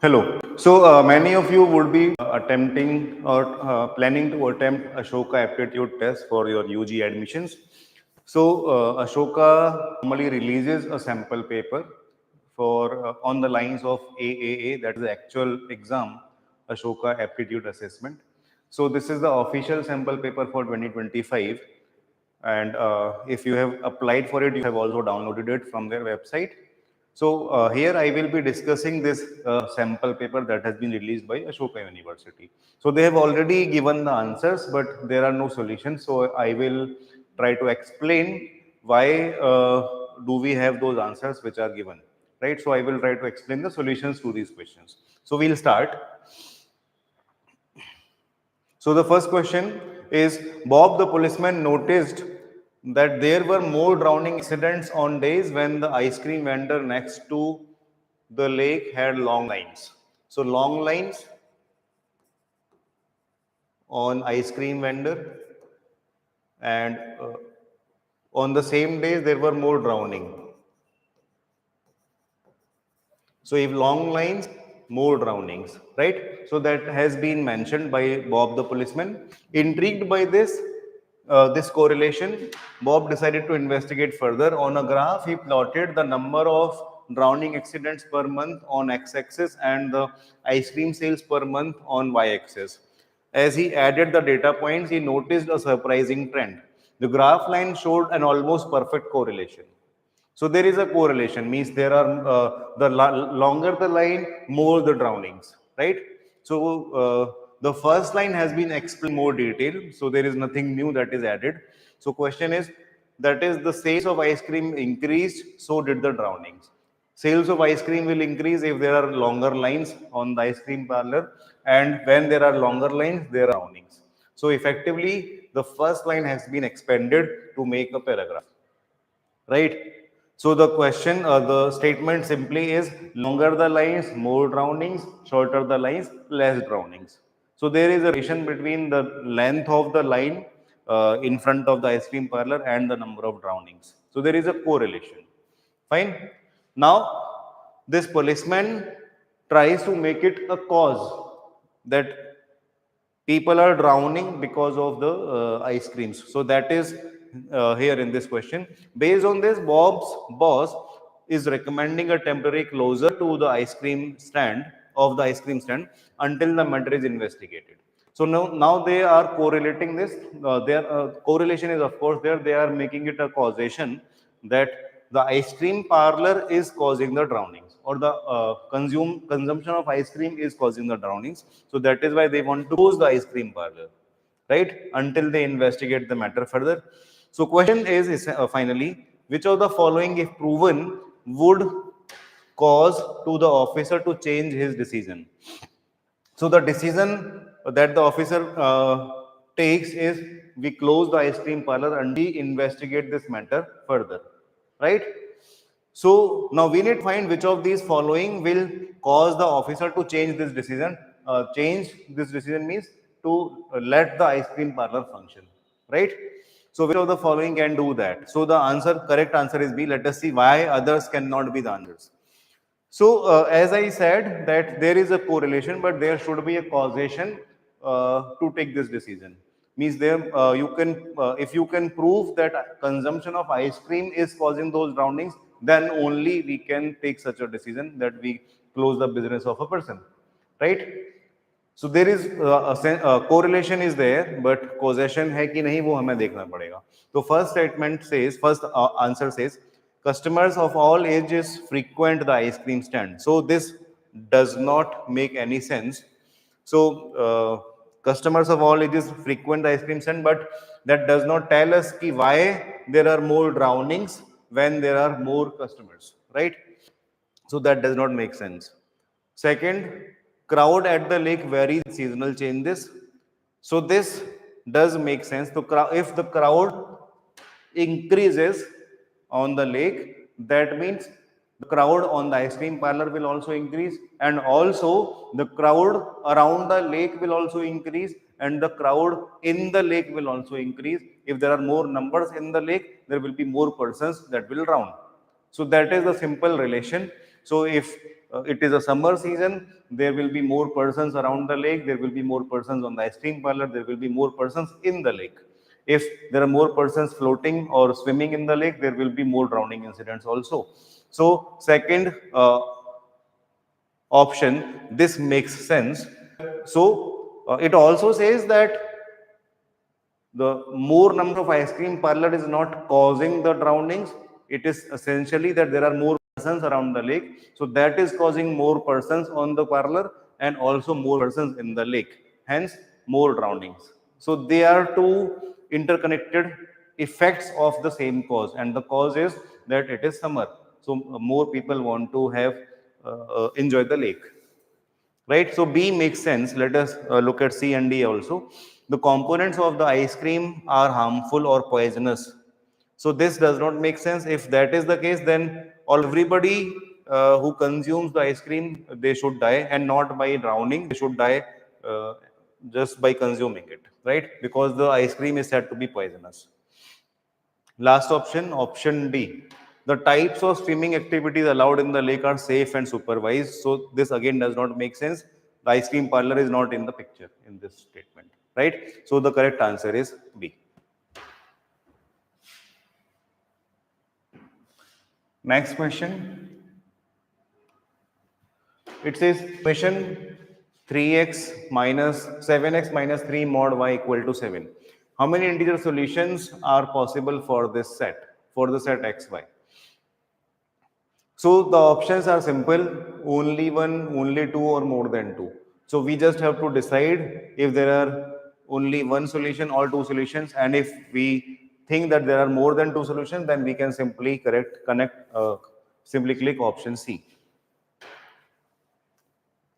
Hello. So many of you would be attempting or planning to attempt Ashoka Aptitude test for your UG admissions. So Ashoka normally releases a sample paper for on the lines of AAA, that is the actual exam, Ashoka Aptitude Assessment. So this is the official sample paper for 2025, and if you have applied for it, you have also downloaded it from their website. So here I will be discussing this sample paper that has been released by Ashoka University. So they have already given the answers, but there are no solutions. So I will try to explain why do we have those answers which are given, right? So I will try to explain the solutions to these questions. So we'll start. So the first question is, Bob the policeman noticed that there were more drowning accidents on days when the ice cream vendor next to the lake had long lines. So long lines on ice cream vendor, and on the same days there were more drowning. So if long lines, more drownings, right? So that has been mentioned by Bob the policeman. Intrigued by this correlation, Bob decided to investigate further. On a graph, he plotted the number of drowning accidents per month on x-axis and the ice cream sales per month on y-axis. As he added the data points, he noticed a surprising trend. The graph line showed an almost perfect correlation. So there is a correlation, means there are longer the line, more the drownings, right? So the first line has been explained more detail, so there is nothing new that is added. So question is, that is the sales of ice cream increased, so did the drownings. Sales of ice cream will increase if there are longer lines on the ice cream parlor, and when there are longer lines, there are drownings. So effectively, the first line has been expanded to make a paragraph, right? So the question, the statement simply is, longer the lines, more drownings, shorter the lines, less drownings. So there is a relation between the length of the line in front of the ice cream parlor and the number of drownings. So there is a correlation. Fine. Now, this policeman tries to make it a cause that people are drowning because of the ice creams. So that is here in this question. Based on this, Bob's boss is recommending a temporary closure to the ice cream stand of the ice cream stand until the matter is investigated. So now they are correlating this. Their correlation is of course there. They are making it a causation that the ice cream parlor is causing the drownings, or the consumption of ice cream is causing the drownings. So that is why they want to close the ice cream parlor, right, until they investigate the matter further. So question is finally, which of the following, if proven, would cause to the officer to change his decision? So the decision that the officer takes is, we close the ice cream parlor and we investigate this matter further, right? So now we need to find which of these following will cause the officer to change this decision. Change this decision means to let the ice cream parlor function, right? So which of the following can do that? So the correct answer is B. Let us see why others cannot be the answers. So as I said that there is a correlation, but there should be a causation to take this decision. Means there you can if you can prove that consumption of ice cream is causing those drownings, then only we can take such a decision that we close the business of a person, right? So there is a correlation is there, but causation है कि नहीं वो हमें देखना पड़ेगा. So first answer says, customers of all ages frequent the ice cream stand. So this does not make any sense. So customers of all ages frequent the ice cream stand, but that does not tell us ki why there are more drownings when there are more customers, right? So that does not make sense. Second, crowd at the lake varies with seasonal changes. So this does make sense. So if the crowd increases on the lake, that means the crowd on the ice cream parlor will also increase, and also the crowd around the lake will also increase, and the crowd in the lake will also increase. If there are more numbers in the lake, there will be more persons that will drown. So that is the simple relation. So if it is a summer season, there will be more persons around the lake, there will be more persons on the ice cream parlor, there will be more persons in the lake. If there are more persons floating or swimming in the lake, there will be more drowning incidents also. So second option, this makes sense. So it also says that the more number of ice cream parlor is not causing the drownings. It is essentially that there are more persons around the lake. So that is causing more persons on the parlor and also more persons in the lake. Hence, more drownings. So they are two interconnected effects of the same cause. And the cause is that it is summer. So more people want to have enjoy the lake, right? So B makes sense. Let us look at C and D also. The components of the ice cream are harmful or poisonous. So this does not make sense. If that is the case, then everybody who consumes the ice cream, they should die, and not by drowning. They should die just by consuming it, right? Because the ice cream is said to be poisonous. Last option, option D. The types of swimming activities allowed in the lake are safe and supervised. So this again does not make sense. The ice cream parlor is not in the picture in this statement, right? So the correct answer is B. Next question. It says question 3x minus 7x minus 3 mod y equal to 7. How many integer solutions are possible for this set, for the set xy? So the options are simple, only one, only two, or more than two. So we just have to decide if there are only one solution or two solutions, and if we think that there are more than two solutions, then we can simply simply click option C,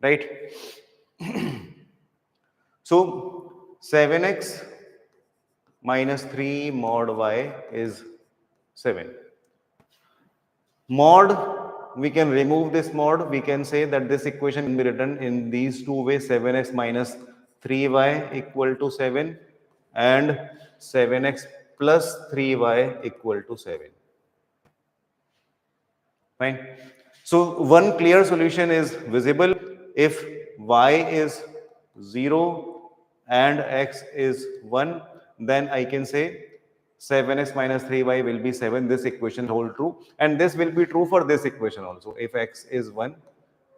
right? So 7x minus 3 mod y is 7. Mod, we can remove this mod. We can say that this equation can be written in these two ways: 7x minus 3y equal to 7 and 7x plus 3y equal to 7. Fine. So one clear solution is visible. If y is 0 and x is 1, then I can say 7x minus 3y will be 7. This equation hold true. And this will be true for this equation also. If x is 1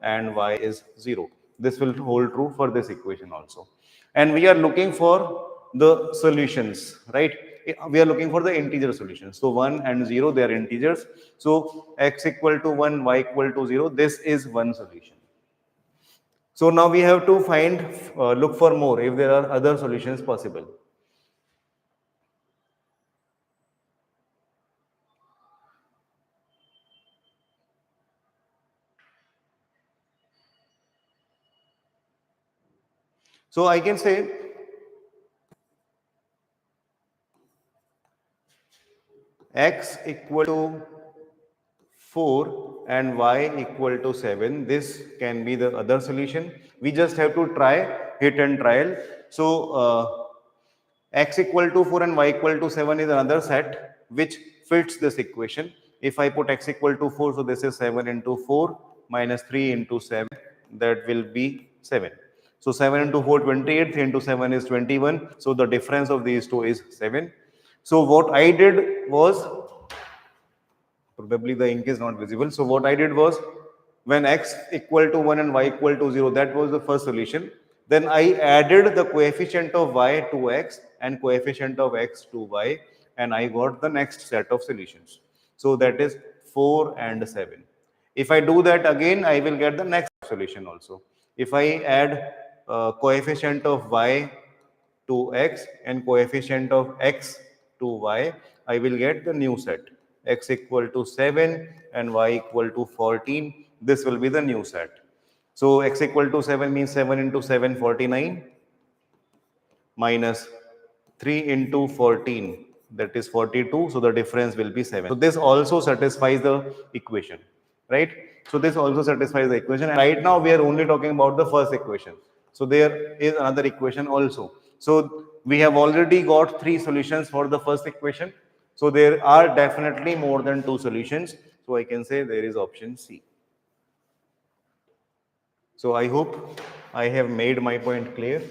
and y is 0. This will hold true for this equation also. And we are looking for the solutions, right? We are looking for the integer solutions. So 1 and 0, they are integers. So x equal to 1, y equal to 0. This is one solution. So now we have to find, look for more if there are other solutions possible. So I can say x equal to 4 and y equal to 7. This can be the other solution. We just have to try, hit and trial. So x equal to 4 and y equal to 7 is another set which fits this equation. If I put x equal to 4, so this is 7 into 4 minus 3 into 7, that will be 7. So 7 into 4, 28, 3 into 7 is 21. So the difference of these two is 7. So what I did was, probably the ink is not visible. So what I did was, when x equal to 1 and y equal to 0, that was the first solution. Then I added the coefficient of y to x and coefficient of x to y, and I got the next set of solutions. So that is 4 and 7. If I do that again, I will get the next solution also. If I add coefficient of y to x and coefficient of x to y, I will get the new set. X equal to 7 and y equal to 14. This will be the new set. So x equal to 7 means 7 into 7, 49, minus 3 into 14, that is 42. So the difference will be 7. So this also satisfies the equation, right? So this also satisfies the equation. And right now we are only talking about the first equation. So there is another equation also. So we have already got 3 solutions for the first equation. So there are definitely more than 2 solutions. So I can say there is option C. So I hope I have made my point clear.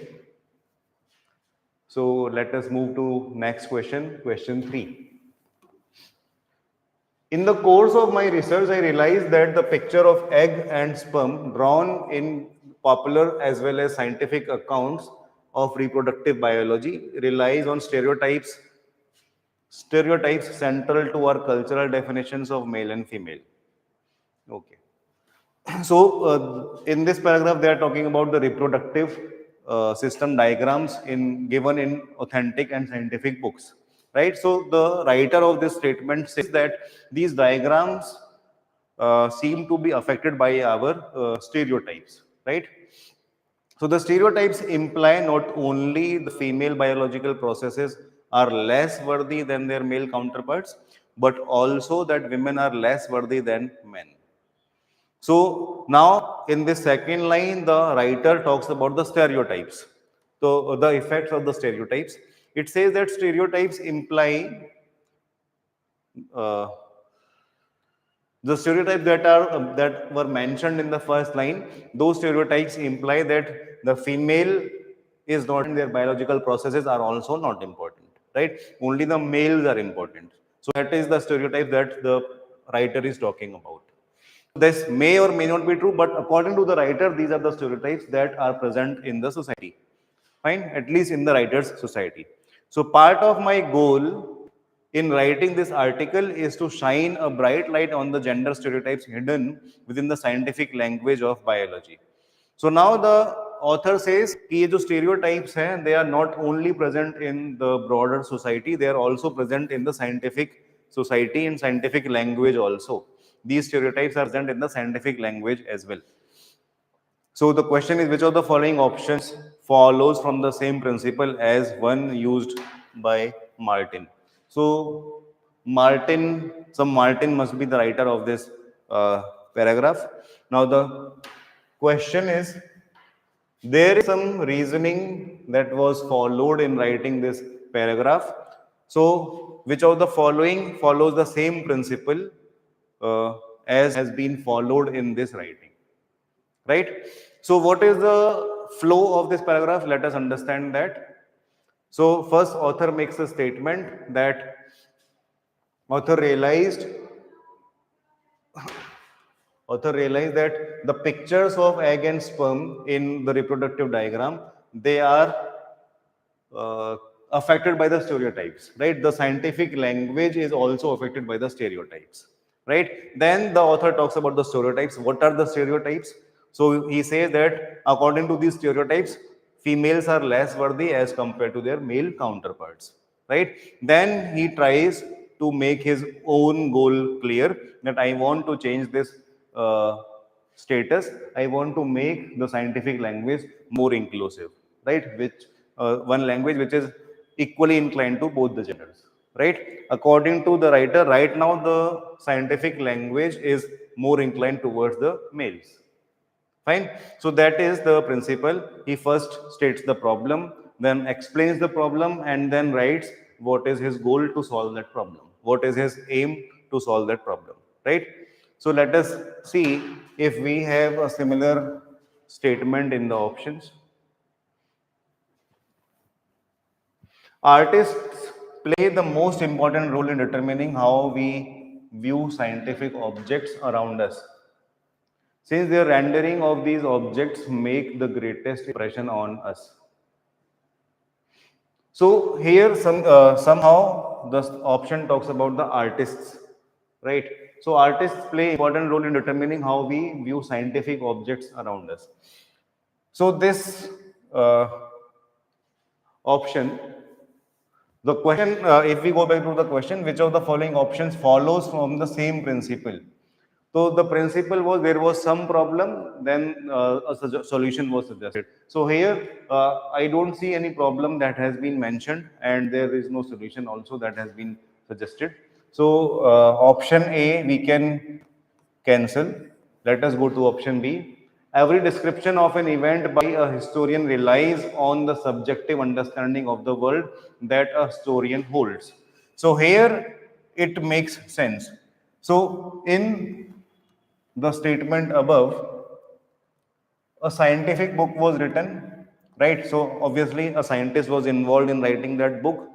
So let us move to next question, question 3. In the course of my research, I realized that the picture of egg and sperm drawn in popular as well as scientific accounts of reproductive biology relies on stereotypes central to our cultural definitions of male and female. Okay. So, in this paragraph, they are talking about the reproductive system diagrams given in authentic and scientific books, right? So, the writer of this statement says that these diagrams seem to be affected by our stereotypes, right? So, the stereotypes imply not only the female biological processes are less worthy than their male counterparts, but also that women are less worthy than men. So now in this second line, the writer talks about the stereotypes. So the effects of the stereotypes. It says that stereotypes imply uh, the stereotypes that were mentioned in the first line. Those stereotypes imply that the female is not, and their biological processes are also not important, right? Only the males are important. So that is the stereotype that the writer is talking about. This may or may not be true, but according to the writer, these are the stereotypes that are present in the society. Fine, at least in the writer's society. So, part of my goal in writing this article is to shine a bright light on the gender stereotypes hidden within the scientific language of biology. So now the author says कि ये जो stereotypes हैं, they are not only present in the broader society, they are also present in the scientific society and scientific language also. These stereotypes are present in the scientific language as well. So the question is, which of the following options follows from the same principle as one used by Martin? So Martin must be the writer of this paragraph. Now the question is, there is some reasoning that was followed in writing this paragraph. So which of the following follows the same principle as has been followed in this writing? Right? So what is the flow of this paragraph? Let us understand that. So first author makes a statement that author realized that the pictures of egg and sperm in the reproductive diagram, they are uh, affected by the stereotypes, right? The scientific language is also affected by the stereotypes, right? Then the author talks about the stereotypes. What are the stereotypes? So he says that according to these stereotypes, females are less worthy as compared to their male counterparts, right? Then he tries to make his own goal clear that I want to change this status. I want to make the scientific language more inclusive, right? Which one language which is equally inclined to both the genders, right? According to the writer, right now the scientific language is more inclined towards the males. Fine. So that is the principle. He first states the problem, then explains the problem, and then writes what is his goal to solve that problem. What is his aim to solve that problem, right? So let us see if we have a similar statement in the options. Artists play the most important role in determining how we view scientific objects around us, since their rendering of these objects make the greatest impression on us. So here somehow the option talks about the artists, right? So artists play important role in determining how we view scientific objects around us. So this option, the question, if we go back to the question, which of the following options follows from the same principle? So the principle was there was some problem, then a solution was suggested. So here I don't see any problem that has been mentioned, and there is no solution also that has been suggested. So option A we can cancel. Let us go to option B. Every description of an event by a historian relies on the subjective understanding of the world that a historian holds. So here it makes sense. So in the statement above, a scientific book was written, right? So obviously a scientist was involved in writing that book.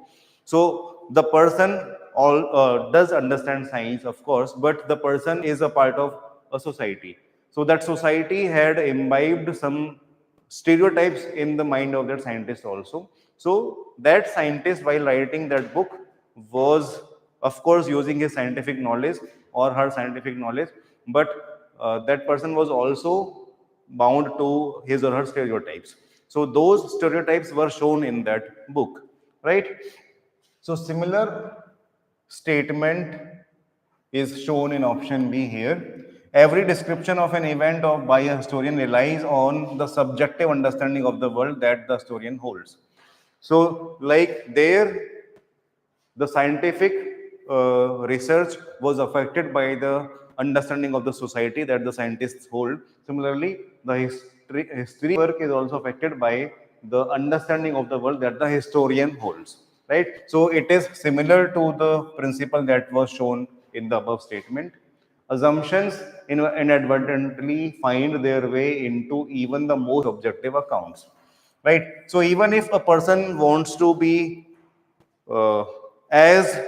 So the person all does understand science, of course, but the person is a part of a society. So that society had imbibed some stereotypes in the mind of that scientist also. So that scientist, while writing that book, was of course using his scientific knowledge or her scientific knowledge, but that person was also bound to his or her stereotypes. So those stereotypes were shown in that book, right? So similar statement is shown in option B here. Every description of an event of by a historian relies on the subjective understanding of the world that the historian holds. So, like there, the scientific research was affected by the understanding of the society that the scientists hold. Similarly, the history work is also affected by the understanding of the world that the historian holds. Right? So it is similar to the principle that was shown in the above statement. Assumptions inadvertently find their way into even the most objective accounts. Right? So even if a person wants to be uh, as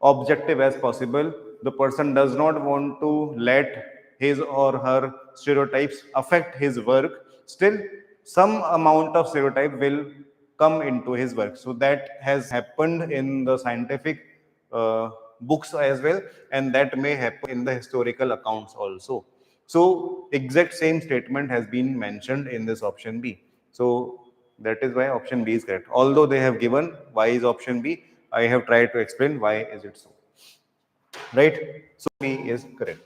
objective as possible. The person does not want to let his or her stereotypes affect his work. Still, some amount of stereotype will come into his work. So that has happened in the scientific books as well, and that may happen in the historical accounts also. So exact same statement has been mentioned in this option B. So that is why option B is correct. Although they have given why is option B, I have tried to explain why is it so. Right? So B is correct.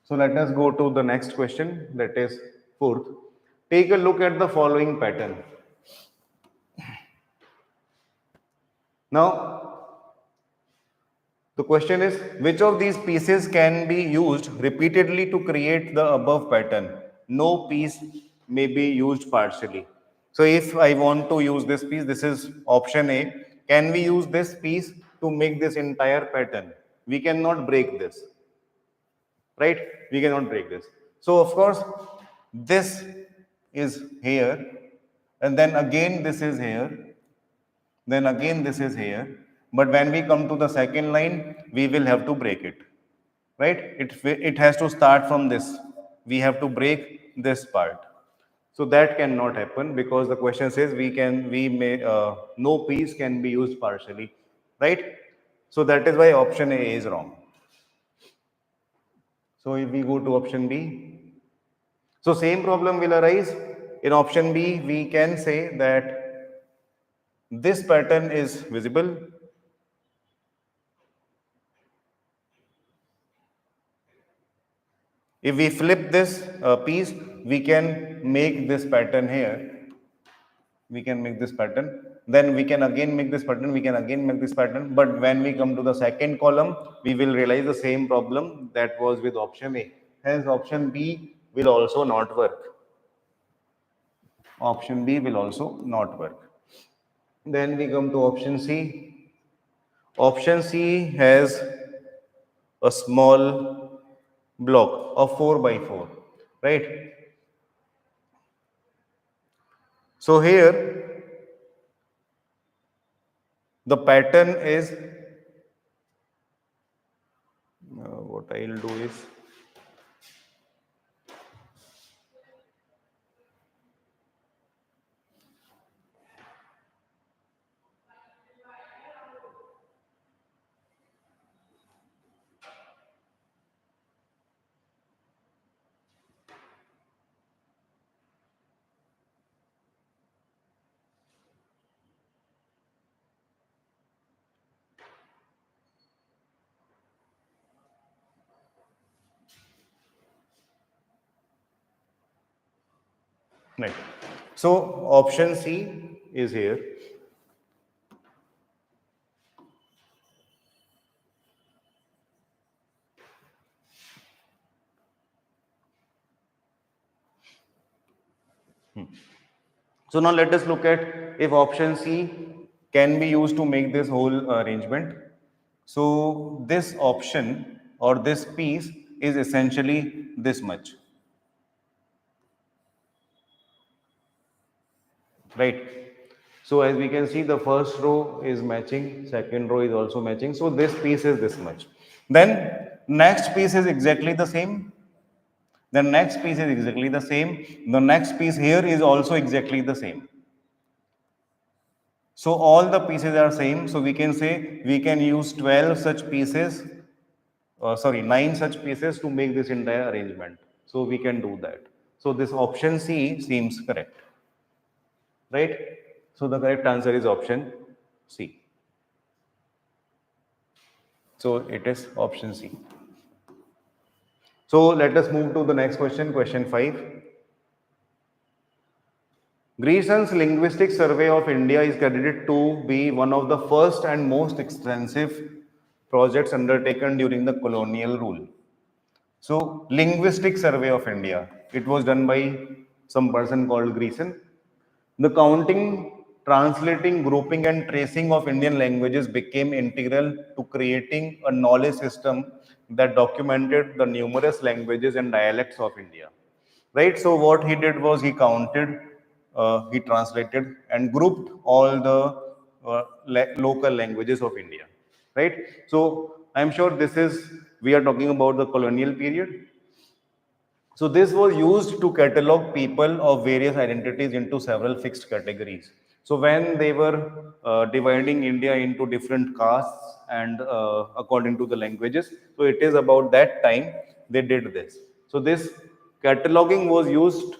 So let us go to the next question, that is fourth. Take a look at the following pattern. Now, the question is, which of these pieces can be used repeatedly to create the above pattern? No piece may be used partially. So if I want to use this piece, this is option A. Can we use this piece to make this entire pattern? We cannot break this, right? We cannot break this. So of course, this is here, and then again this is here, then again this is here, but when we come to the second line we will have to break it, right? It has to start from this, we have to break this part. So that cannot happen because the question says we may no piece can be used partially, right? So that is why option A is wrong. So if we go to option B, so same problem will arise. In option B we can say that this pattern is visible. If we flip this piece, we can make this pattern here. We can make this pattern. Then we can again make this pattern. We can again make this pattern. But when we come to the second column, we will realize the same problem that was with option A. Hence, option B will also not work. Option B will also not work. Then we come to option C. Option C has a small block of 4 by 4, right? So here the pattern is what I'll do is right. So option C is here. So now let us look at if option C can be used to make this whole arrangement. So this option or this piece is essentially this much. right? So as we can see, the first row is matching, second row is also matching. So this piece is this much. Then next piece is exactly the same. The next piece is exactly the same. The next piece here is also exactly the same. So all the pieces are same. So we can say we can use 12 such pieces, 9 such pieces to make this entire arrangement. So we can do that. So this option C seems correct, right? So the correct answer is option C. So it is option C. So let us move to the next question, question 5. Greeson's Linguistic Survey of India is credited to be one of the first and most extensive projects undertaken during the colonial rule. So, Linguistic Survey of India, it was done by some person called Greeson. The counting, translating, grouping, and tracing of Indian languages became integral to creating a knowledge system that documented the numerous languages and dialects of India. Right? So, what he did was he counted, he translated, and grouped all the local languages of India. Right? So, I'm sure this is, we are talking about the colonial period. So this was used to catalog people of various identities into several fixed categories. So when they were dividing India into different castes and according to the languages, so it is about that time they did this. So this cataloging was used,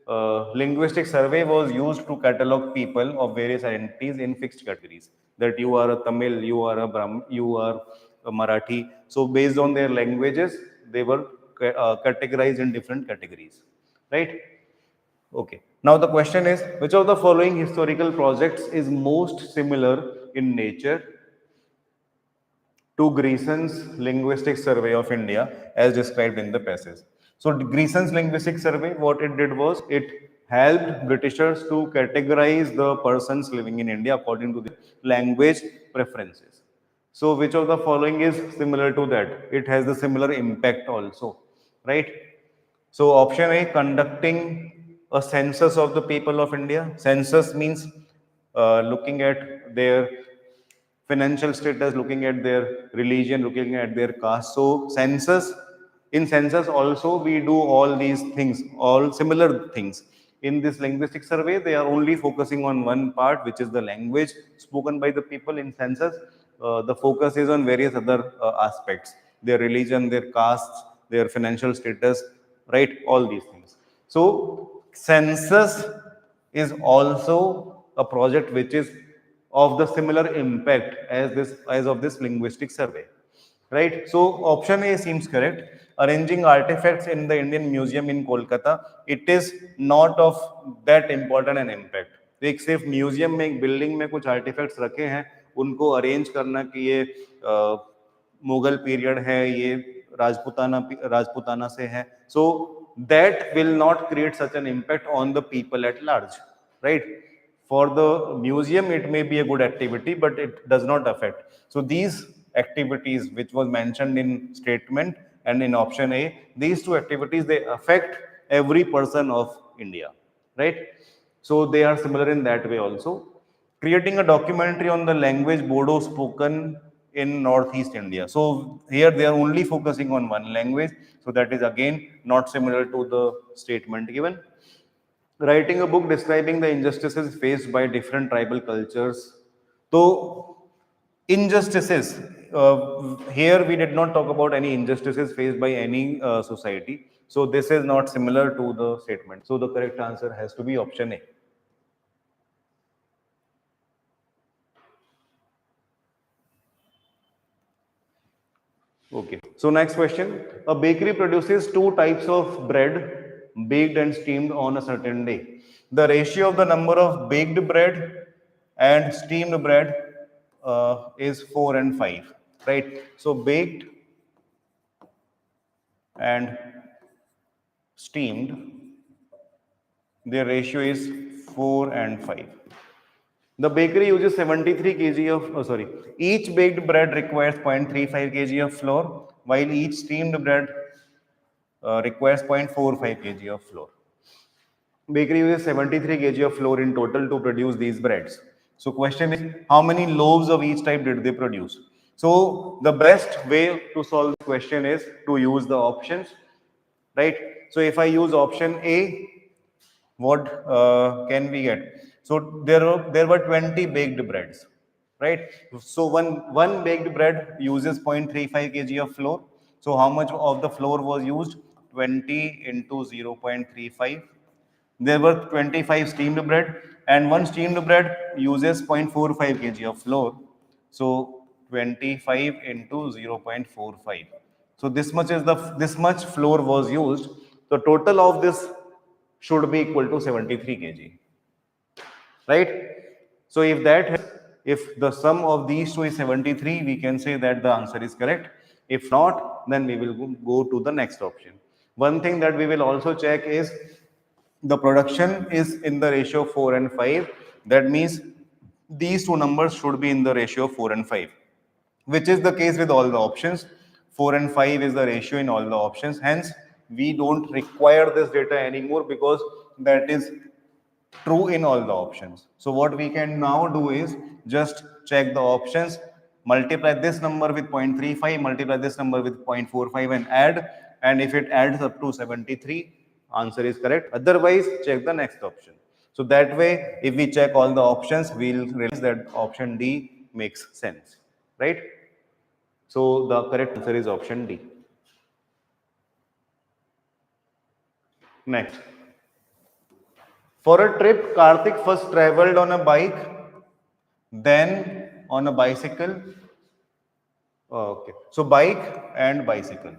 linguistic survey was used to catalog people of various identities in fixed categories. That you are a Tamil, you are a you are a Marathi. So based on their languages, they were categorized in different categories, right? Okay. Now the question is, which of the following historical projects is most similar in nature to Greeson's Linguistic Survey of India as described in the passage? So Greeson's Linguistic Survey, what it did was it helped Britishers to categorize the persons living in India according to their language preferences. So which of the following is similar to that? It has the similar impact also, right? So option A, conducting a census of the people of India. Census means looking at their financial status, looking at their religion, looking at their caste. So census, in census also we do all these things, all similar things. In this linguistic survey, they are only focusing on one part, which is the language spoken by the people in census. The focus is on various other aspects, their religion, their castes, their financial status, right? All these things. So census is also a project which is of the similar impact as of this linguistic survey, right? So option A seems correct. Arranging artifacts in the Indian Museum in Kolkata, it is not of that important an impact. एक सिर्फ museum में एक building में कुछ artefacts रखे हैं, उनको arrange करना कि ये मुगल पीरियड है, ये राजपुताना से है, so that will not create such an impact on the people at large, right? For the museum it may be a good activity, but it does not affect. So these activities which was mentioned in statement and in option A, these two activities, they affect every person of India, right? So they are similar in that way also. Creating a documentary on the language Bodo spoken in Northeast India. So here they are only focusing on one language. So that is again not similar to the statement given. Writing a book describing the injustices faced by different tribal cultures. So injustices, here we did not talk about any injustices faced by any society. So this is not similar to the statement. So the correct answer has to be option A. Okay. So next question. A bakery produces two types of bread, baked and steamed on a certain day. The ratio of the number of baked bread and steamed bread is 4 and 5, right? So baked and steamed, their ratio is 4 and 5. The bakery uses 73 kg of, each baked bread requires 0.35 kg of flour, while each steamed bread requires 0.45 kg of flour. Bakery uses 73 kg of flour in total to produce these breads. So question is, how many loaves of each type did they produce? So the best way to solve the question is to use the options, right? So if I use option A, what can we get? So there were 20 baked breads, right? So one baked bread uses 0.35 kg of flour. So how much of the flour was used? 20 into 0.35. There were 25 steamed bread, and one steamed bread uses 0.45 kg of flour. So 25 into 0.45. So this much flour was used. The total of this should be equal to 73 kg, right? So if the sum of these two is 73, we can say that the answer is correct. If not, then we will go to the next option. One thing that we will also check is the production is in the ratio 4 and 5. That means these two numbers should be in the ratio of 4 and 5, which is the case with all the options. 4 and 5 is the ratio in all the options. Hence, we don't require this data anymore because that is true in all the options. So what we can now do is just check the options, multiply this number with 0.35, multiply this number with 0.45 and add. And if it adds up to 73, answer is correct. Otherwise, check the next option. So that way, if we check all the options, we'll realize that option D makes sense, right? So the correct answer is option D. Next. For a trip, Karthik first traveled on a bike, then on a bicycle. Okay. So bike and bicycle.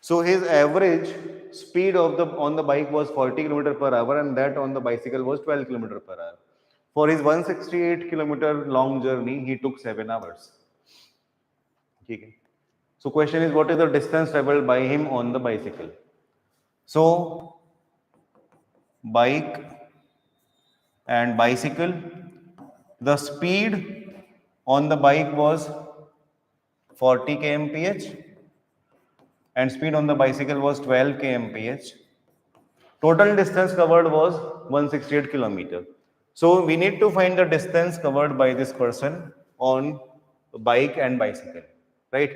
So his average speed of the on the bike was 40 km per hour, and that on the bicycle was 12 km per hour. For his 168-kilometer long journey, he took 7 hours. Okay. So question is, what is the distance traveled by him on the bicycle? So bike and bicycle, the speed on the bike was 40 kmph and speed on the bicycle was 12 kmph. Total distance covered was 168 kilometer. So we need to find the distance covered by this person on bike and bicycle, right?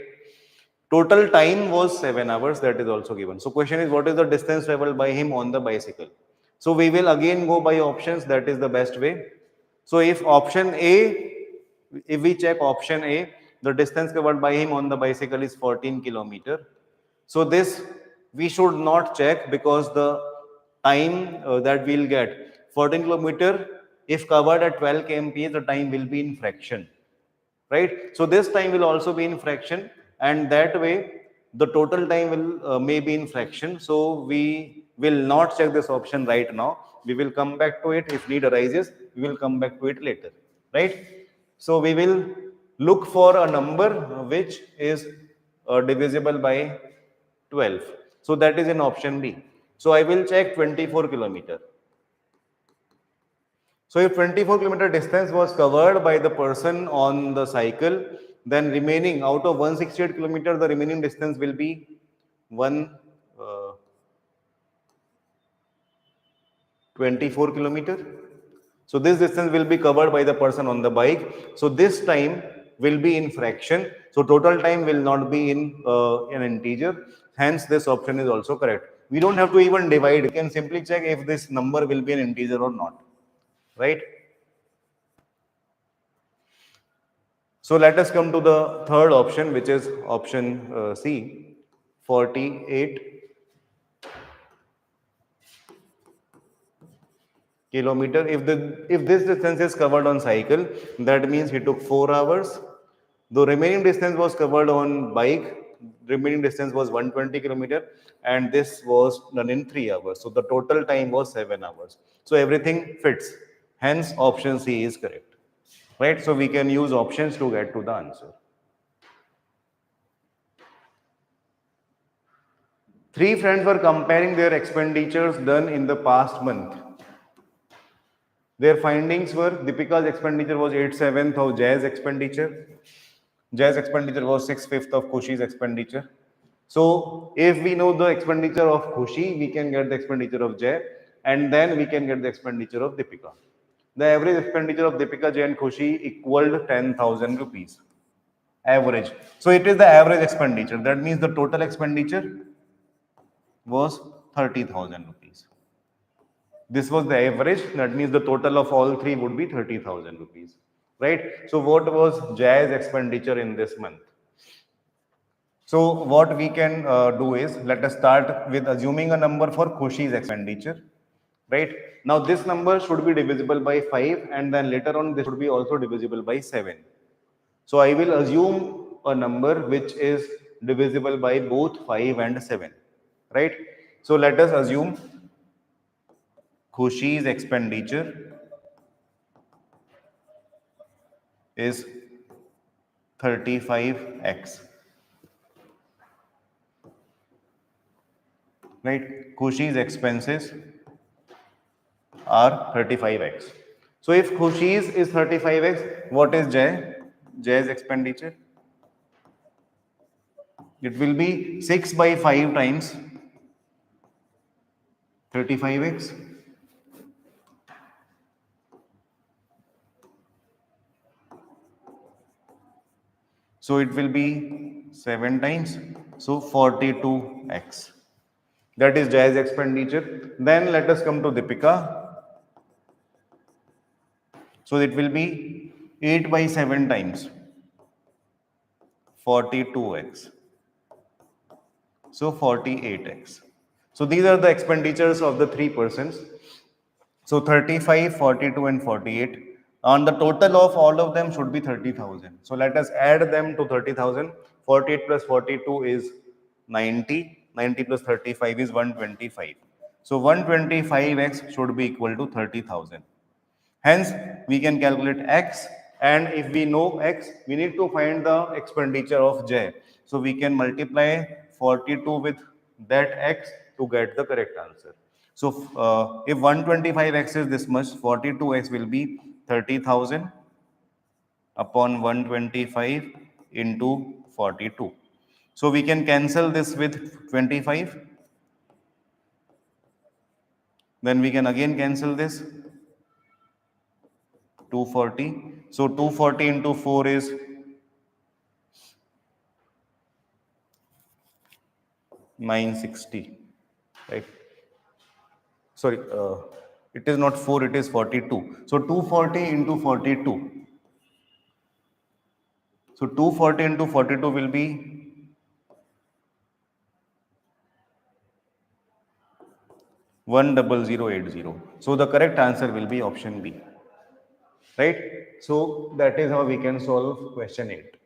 Total time was 7 hours, that is also given. So question is, what is the distance traveled by him on the bicycle? So we will again go by options, that is the best way. So if we check option A, the distance covered by him on the bicycle is 14 kilometer. So this we should not check because the time that we'll get 14 kilometer, if covered at 12 kmph, the time will be in fraction, right? So this time will also be in fraction, and that way the total time will may be in fraction. So we will not check this option right now. We will come back to it if need arises. We will come back to it later, right? So we will look for a number which is divisible by 12. So that is in option B. So I will check 24 kilometer. So if 24-kilometer distance was covered by the person on the cycle, then remaining out of 168 kilometer, the remaining distance will be 124 kilometer. So this distance will be covered by the person on the bike. So this time will be in fraction. So total time will not be in an integer. Hence this option is also correct. We don't have to even divide. We can simply check if this number will be an integer or not, right? So let us come to the third option, which is option C, 48 kilometer. If this distance is covered on cycle, that means he took 4 hours. The remaining distance was covered on bike. Remaining distance was 120 kilometer, and this was done in 3 hours. So the total time was 7 hours. So everything fits. Hence, option C is correct. Right? So we can use options to get to the answer. Three friends were comparing their expenditures done in the past month. Their findings were Deepika's expenditure was 8/7 of Jay's expenditure. Jay's expenditure was 6/5 of Khushi's expenditure. So if we know the expenditure of Khushi, we can get the expenditure of Jay. and then we can get the expenditure of Deepika. The average expenditure of Deepika, Jay and Khushi equaled 10,000 rupees. Average. So it is the average expenditure. That means the total expenditure was 30,000 rupees. This was the average. That means the total of all three would be 30,000 rupees. Right? So what was Jay's expenditure in this month? So what we can do is, let us start with assuming a number for Khushi's expenditure. Right? Now this number should be divisible by 5, and then later on this should be also divisible by 7. So I will assume a number which is divisible by both 5 and 7. Right? So let us assume Khushi's expenditure is 35x. Right? Khushi's expenses are 35x. So if Khushi's is 35x, what is Jay? Jay's expenditure? It will be 6 by 5 times 35x. So it will be 7 times. So 42x. That is Jay's expenditure. Then let us come to Deepika. So it will be 8 by 7 times 42x. So 48x. So these are the expenditures of the three persons. So 35, 42 and 48. On the total of all of them should be 30,000. So let us add them to 30,000. 48 plus 42 is 90. 90 plus 35 is 125. So 125x should be equal to 30,000. Hence, we can calculate x, and if we know x, we need to find the expenditure of j. So we can multiply 42 with that x to get the correct answer. So if 125x is this much, 42x will be 30,000 upon 125 into 42. So we can cancel this with 25. Then we can again cancel this. 240. So 240 into 4 is 960. Right? Sorry, it is not 4, it is 42. So 240 into 42. So 240 into 42 will be 10080. So the correct answer will be option B. Right? So that is how we can solve question 8.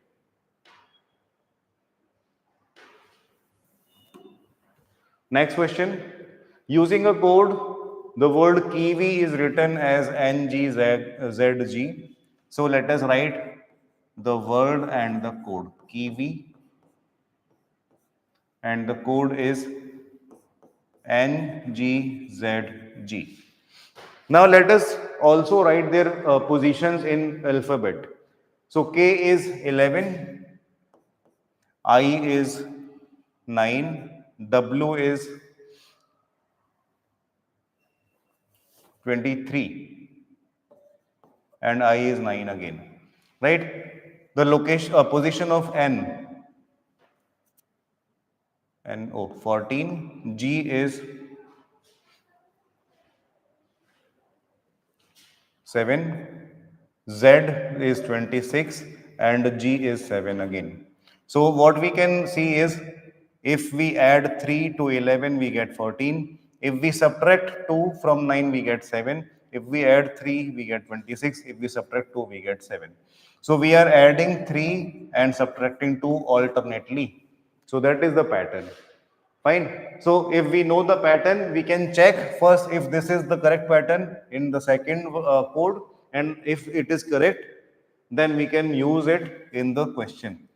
Next question. Using a code, the word kiwi is written as NGZG. So let us write the word and the code. Kiwi, and the code is NGZG. Now let us also write their positions in alphabet. So K is 11, I is 9, W is 23, and I is 9 again. Right? The location, position of N, 14, G is 7, Z is 26, and G is 7 again. So what we can see is, if we add 3 to 11, we get 14. If we subtract 2 from 9, we get 7. If we add 3, we get 26. If we subtract 2, we get 7. So we are adding 3 and subtracting 2 alternately. So that is the pattern. Fine. So if we know the pattern, we can check first if this is the correct pattern in the second code, and if it is correct, then we can use it in the question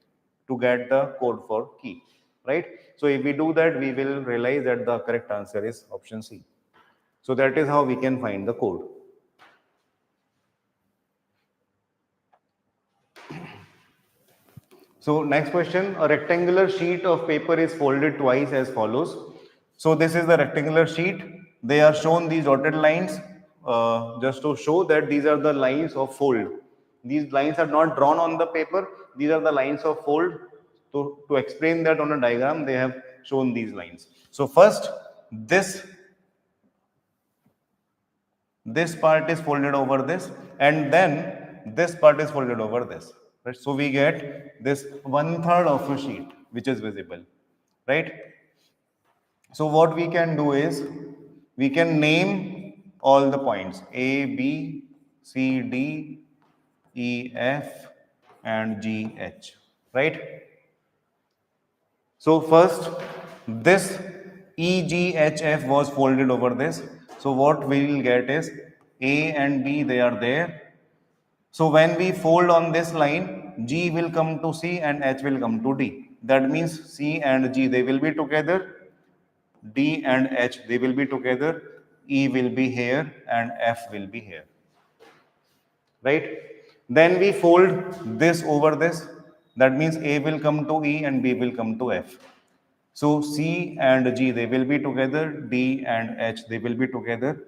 to get the code for key. Right? So if we do that, we will realize that the correct answer is option C. So that is how we can find the code. So next question, a rectangular sheet of paper is folded twice as follows. So this is the rectangular sheet. they are shown these dotted lines just to show that these are the lines of fold. These lines are not drawn on the paper. These are the lines of fold. To explain that on a diagram, they have shown these lines. So first, this part is folded over this, and then this part is folded over this. Right? So we get this 1/3 of a sheet which is visible, right? So what we can do is we can name all the points A, B, C, D, E, F, and G, H, right? So first, this E, G, H, F was folded over this. So what we will get is A and B, they are there. So when we fold on this line, G will come to C and H will come to D. That means C and G, they will be together. D and H, they will be together. E will be here and F will be here. Right? Then we fold this over this. That means A will come to E and B will come to F. So C and G, they will be together. D and H, they will be together.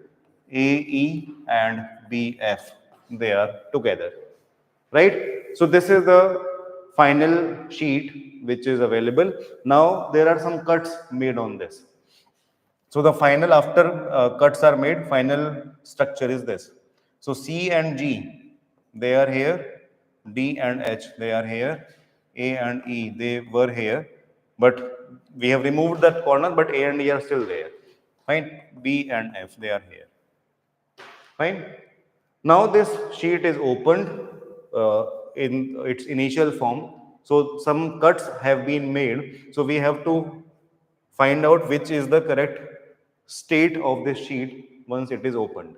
A, E and B, F, they are together. Right? So this is the final sheet which is available. Now there are some cuts made on this. So the final, after cuts are made, final structure is this. So C and G, they are here. D and H, they are here. A and E, they were here. But we have removed that corner, but A and E are still there. Fine. B and F, they are here. Fine. Now this sheet is opened in its initial form. So some cuts have been made. So we have to find out which is the correct state of this sheet once it is opened.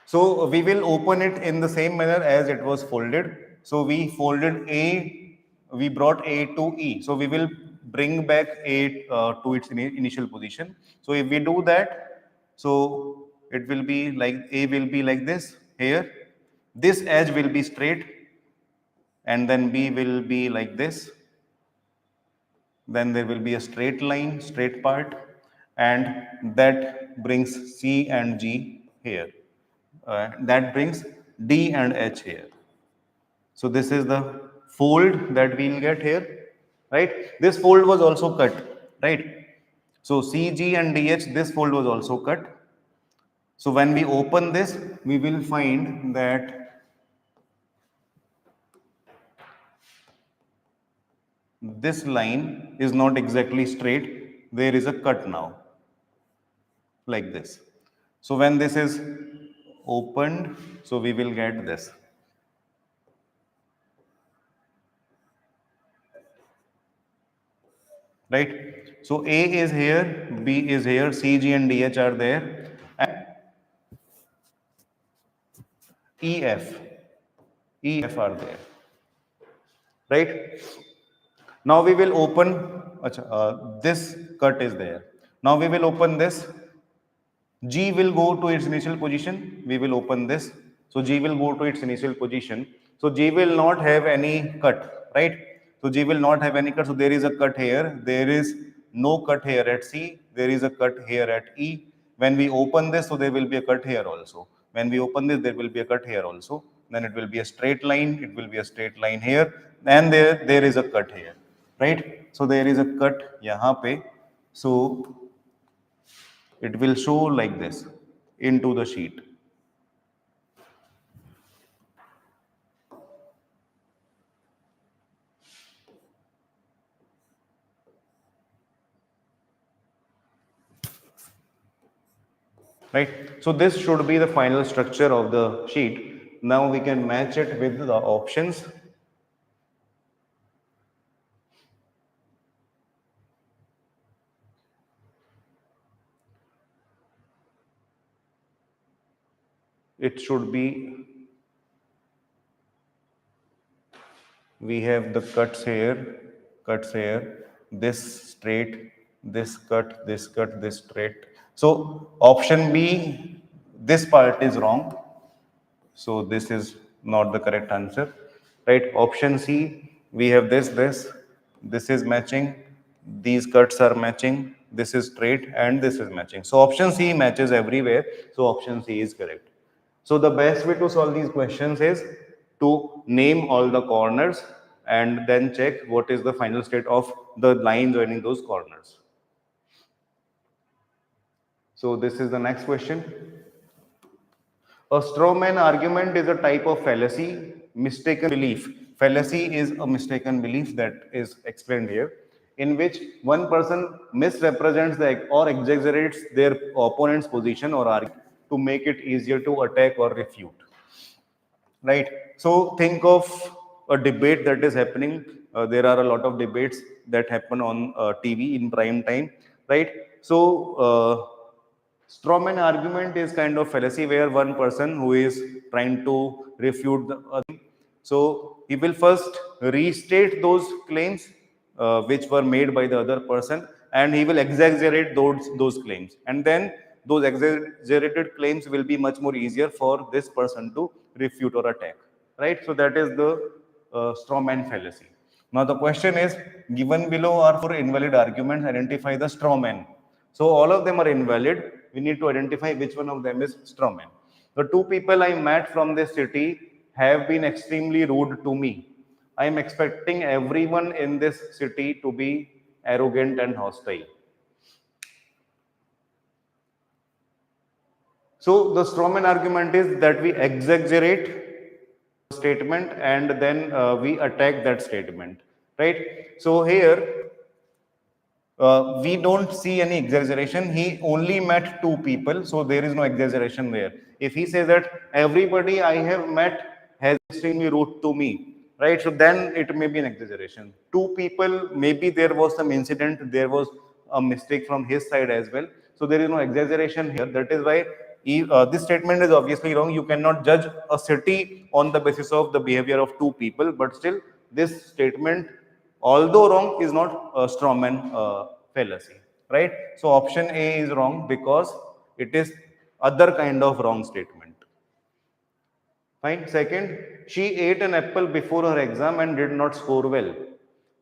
So we will open it in the same manner as it was folded. So we folded A, we brought A to E. So we will bring back A to its initial position. So if we do that, so it will be like A will be like this here. This edge will be straight, and then B will be like this. Then there will be a straight line, straight part, and that brings C and G here. That brings D and H here. So this is the fold that we'll get here, right? This fold was also cut, right? So CG and DH, this fold was also cut. So when we open this, we will find that this line is not exactly straight. There is a cut now, like this. So when this is opened, so we will get this. Right? So A is here, B is here, C, G and DH are there, and EF, EF are there. Right? Now we will open, this cut is there. Now we will open this. G will go to its initial position. We will open this. So G will go to its initial position. So G will not have any cut, right? So G will not have any cut. So there is a cut here. There is no cut here at C. There is a cut here at E. When we open this, so there will be a cut here also. When we open this, there will be a cut here also. Then it will be a straight line. It will be a straight line here. And there is a cut here, right? So there is a cut yahan pe. So it will show like this into the sheet. Right? So this should be the final structure of the sheet. Now we can match it with the options. It should be, we have the cuts here, this straight, this cut, this straight. So option B, this part is wrong. So this is not the correct answer, right? Option C, we have this is matching, these cuts are matching, this is straight, and this is matching. So option C matches everywhere. So option C is correct. So the best way to solve these questions is to name all the corners and then check what is the final state of the line joining those corners. So this is the next question. A straw man argument is a type of fallacy, mistaken belief. Fallacy is a mistaken belief that is explained here, in which one person misrepresents or exaggerates their opponent's position or argument to make it easier to attack or refute. Right. So think of a debate that is happening. There are a lot of debates that happen on TV in prime time. Right. So strawman argument is kind of fallacy where one person who is trying to refute the other. So he will first restate those claims which were made by the other person, and he will exaggerate those claims, and then those exaggerated claims will be much more easier for this person to refute or attack, right? So that is the straw man fallacy. Now the question is, given below are four invalid arguments, identify the straw man. So all of them are invalid. We need to identify which one of them is straw man. The two people I met from this city have been extremely rude to me. I am expecting everyone in this city to be arrogant and hostile. So the strawman argument is that we exaggerate statement and then we attack that statement, right? So here we don't see any exaggeration. He only met two people, so there is no exaggeration there. If he says that everybody I have met has extremely rude to me, right? So then it may be an exaggeration. Two people, maybe there was some incident, there was a mistake from his side as well. So there is no exaggeration here. That is why this statement is obviously wrong. You cannot judge a city on the basis of the behavior of two people, but still this statement, although wrong, is not a strawman fallacy, right? So option A is wrong because it is other kind of wrong statement. Fine. Second, she ate an apple before her exam and did not score well.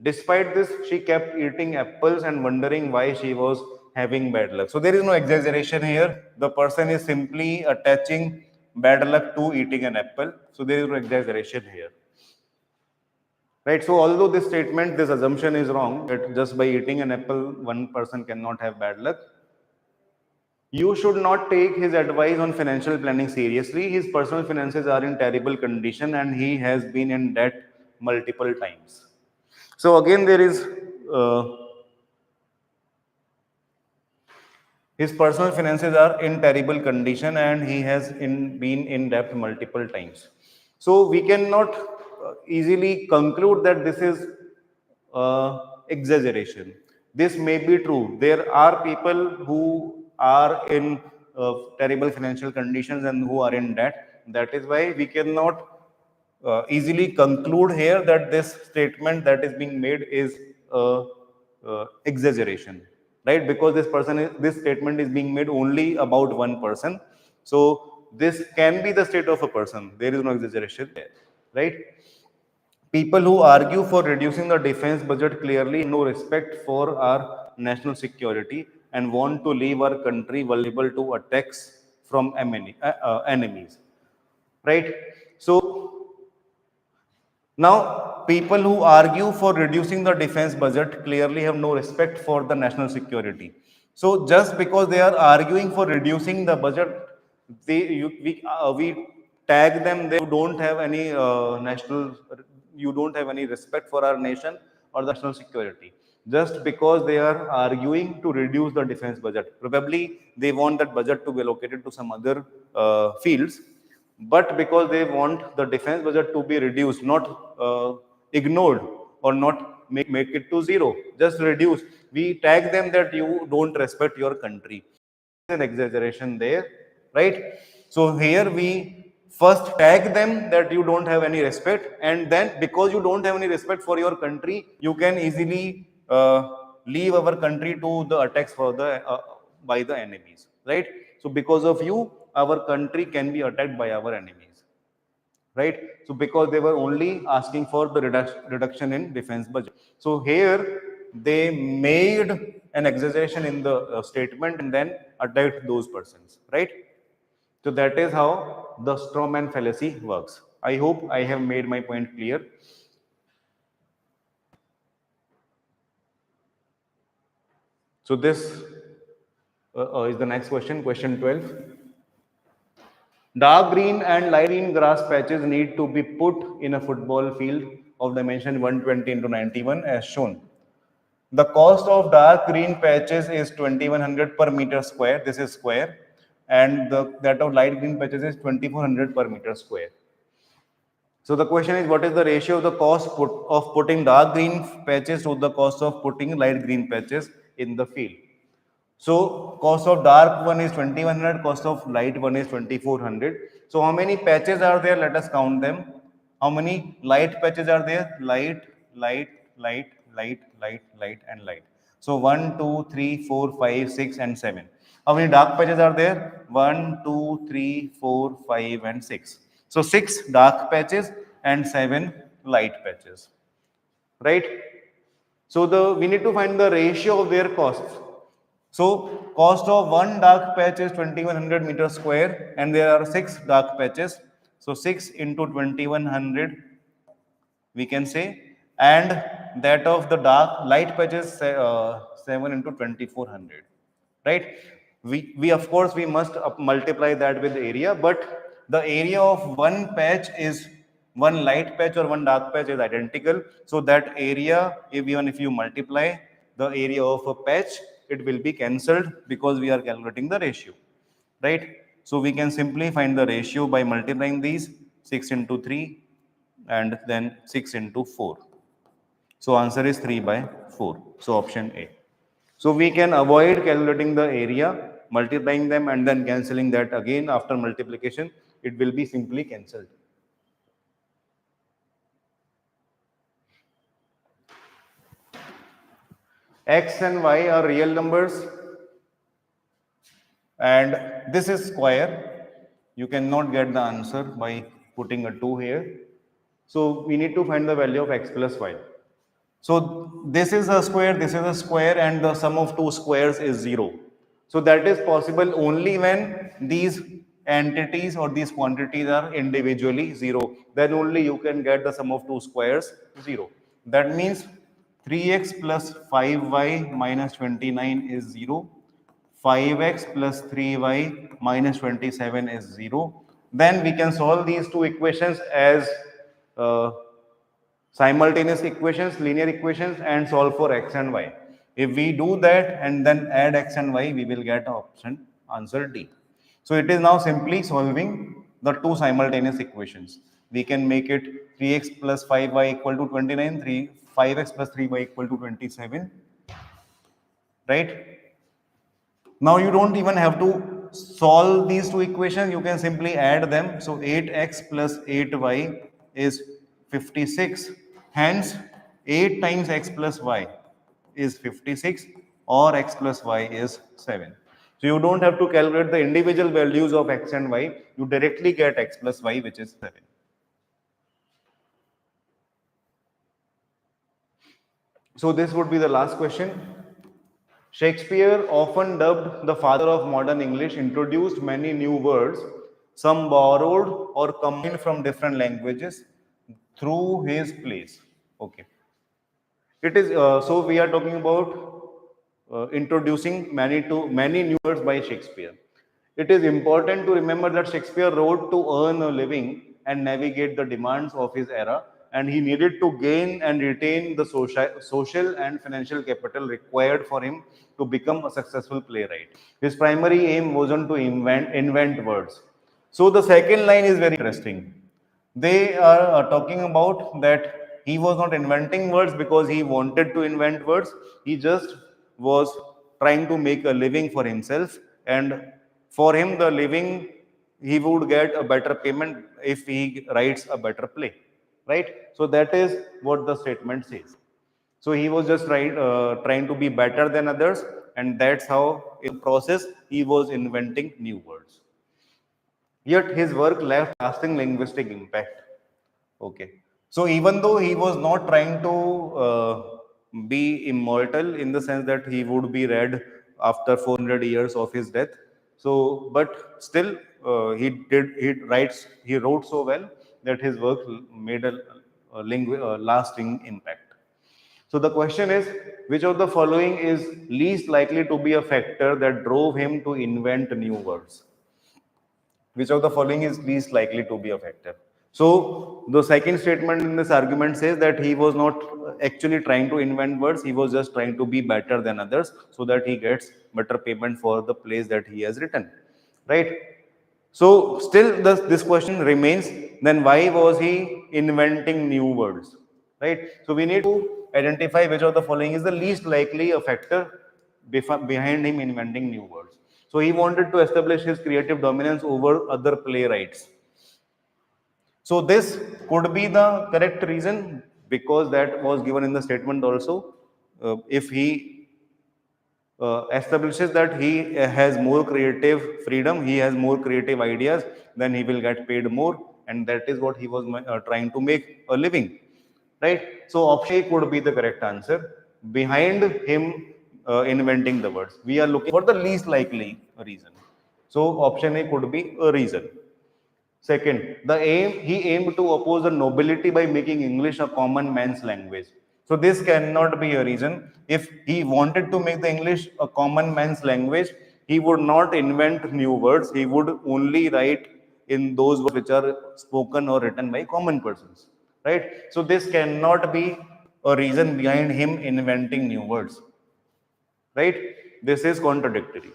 Despite this, she kept eating apples and wondering why she was having bad luck. So there is no exaggeration here. The person is simply attaching bad luck to eating an apple. So there is no exaggeration here. Right. So although this statement, this assumption is wrong, that just by eating an apple, one person cannot have bad luck. You should not take his advice on financial planning seriously. His personal finances are in terrible condition and he has been in debt multiple times. So again, there is his personal finances are in terrible condition and he has been in debt multiple times. So we cannot easily conclude that this is exaggeration. This may be true. There are people who are in terrible financial conditions and who are in debt. That is why we cannot easily conclude here that this statement that is being made is exaggeration, right? Because this statement is being made only about one person. So this can be the state of a person. There is no exaggeration there, right? People who argue for reducing the defense budget clearly have no respect for our national security and want to leave our country vulnerable to attacks from enemies, right? So now, people who argue for reducing the defense budget clearly have no respect for the national security. So, just because they are arguing for reducing the budget, we tag them. They don't have any you don't have any respect for our nation or the national security. Just because they are arguing to reduce the defense budget, probably they want that budget to be allocated to some other fields, but because they want the defense budget to be reduced, not ignored or not make it to zero, just reduce. We tag them that you don't respect your country. An exaggeration there, right? So here we first tag them that you don't have any respect, and then because you don't have any respect for your country, you can easily leave our country to the attacks for the by the enemies, right? So because of you, our country can be attacked by our enemies, right? So because they were only asking for the reduction in defense budget. So here they made an exaggeration in the statement and then attacked those persons, right? So that is how the straw man fallacy works. I hope I have made my point clear. So this is the next question, question 12. Dark green and light green grass patches need to be put in a football field of dimension 120 into 91 as shown. The cost of dark green patches is 2100 per meter square. This is square. And that of light green patches is 2400 per meter square. So the question is, what is the ratio of the cost of putting dark green patches to the cost of putting light green patches in the field? So cost of dark one is 2100, cost of light one is 2400. So how many patches are there? Let us count them. How many light patches are there? Light, light, light, light, light, light, and light. So 1, 2, 3, 4, 5, 6, and 7. How many dark patches are there? 1, 2, 3, 4, 5, and 6. So 6 dark patches and 7 light patches. Right? So we need to find the ratio of their costs. So cost of one dark patch is 2100 meters square and there are 6 dark patches. So 6 into 2100 we can say, and that of the dark light patches 7 into 2400, right? We of course we must multiply that with the area, but the area of one patch is one light patch or one dark patch is identical. So that area, even if you multiply the area of a patch, it will be cancelled because we are calculating the ratio, right? So we can simply find the ratio by multiplying these 6 into 3 and then 6 into 4. So answer is 3 by 4. So option A. So we can avoid calculating the area, multiplying them and then cancelling that again after multiplication. It will be simply cancelled. X and Y are real numbers and this is square. You cannot get the answer by putting a 2 here. So we need to find the value of x plus y. So this is a square, and the sum of two squares is 0. So that is possible only when these entities or these quantities are individually 0. Then only you can get the sum of two squares 0. That means 3x plus 5y minus 29 is 0. 5x plus 3y minus 27 is 0. Then we can solve these two equations as uh, simultaneous equations, linear equations, and solve for x and y. If we do that and then add x and y, we will get option answer D. So it is now simply solving the two simultaneous equations. We can make it 3x plus 5y equal to 29, 5x plus 3y equal to 27, right? Now you don't even have to solve these two equations, you can simply add them. So 8x plus 8y is 56. Hence 8 times x plus y is 56 or x plus y is 7. So you don't have to calculate the individual values of x and y, you directly get x plus y, which is 7. So this would be the last question. Shakespeare, often dubbed the father of modern English, introduced many new words, some borrowed or combined from different languages through his plays. Okay. It is so we are talking about introducing many new words by Shakespeare. It is important to remember that Shakespeare wrote to earn a living and navigate the demands of his era, and he needed to gain and retain the social and financial capital required for him to become a successful playwright. His primary aim wasn't to invent words. So the second line is very interesting. They are talking about that he was not inventing words because he wanted to invent words. He just was trying to make a living for himself, and for him the living, he would get a better payment if he writes a better play, right? So that is what the statement says. So he was just trying to be better than others, and that's how in process he was inventing new words. Yet his work left lasting linguistic impact. Okay. So even though he was not trying to be immortal in the sense that he would be read after 400 years of his death. So, but still, he wrote so well that his work made a lasting impact. So the question is, which of the following is least likely to be a factor that drove him to invent new words? Which of the following is least likely to be a factor? So the second statement in this argument says that he was not actually trying to invent words, he was just trying to be better than others so that he gets better payment for the plays that he has written, right? So still this question remains, then why was he inventing new words, right? So we need to identify which of the following is the least likely a factor behind him inventing new words. So he wanted to establish his creative dominance over other playwrights. So this could be the correct reason because that was given in the statement also. If he establishes that he has more creative freedom, he has more creative ideas, then he will get paid more, and that is what he was trying to make a living, right? So option A could be the correct answer. Behind him inventing the words, we are looking for the least likely reason. So option A could be a reason. Second, he aimed to oppose the nobility by making English a common man's language. So this cannot be a reason. If he wanted to make the English a common man's language, he would not invent new words. He would only write in those words which are spoken or written by common persons, right? So this cannot be a reason behind him inventing new words, right? This is contradictory.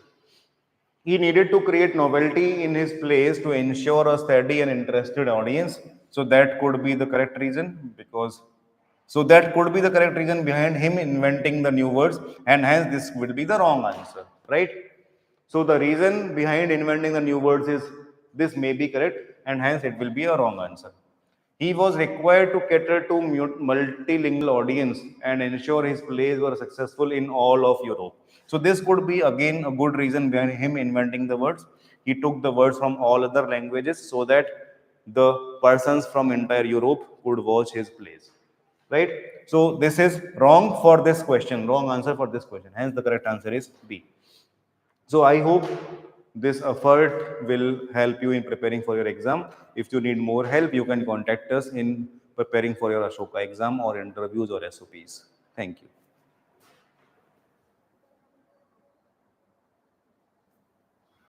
He needed to create novelty in his plays to ensure a steady and interested audience. So that could be the correct reason that could be the correct reason behind him inventing the new words, and hence this will be the wrong answer, right? So the reason behind inventing the new words is this may be correct, and hence it will be a wrong answer. He was required to cater to multilingual audience and ensure his plays were successful in all of Europe. So this could be again a good reason behind him inventing the words. He took the words from all other languages so that the persons from entire Europe could watch his plays. Right? So this is wrong for this question, wrong answer for this question. Hence the correct answer is B. So I hope this effort will help you in preparing for your exam. If you need more help, you can contact us in preparing for your Ashoka exam or interviews or SOPs. Thank you.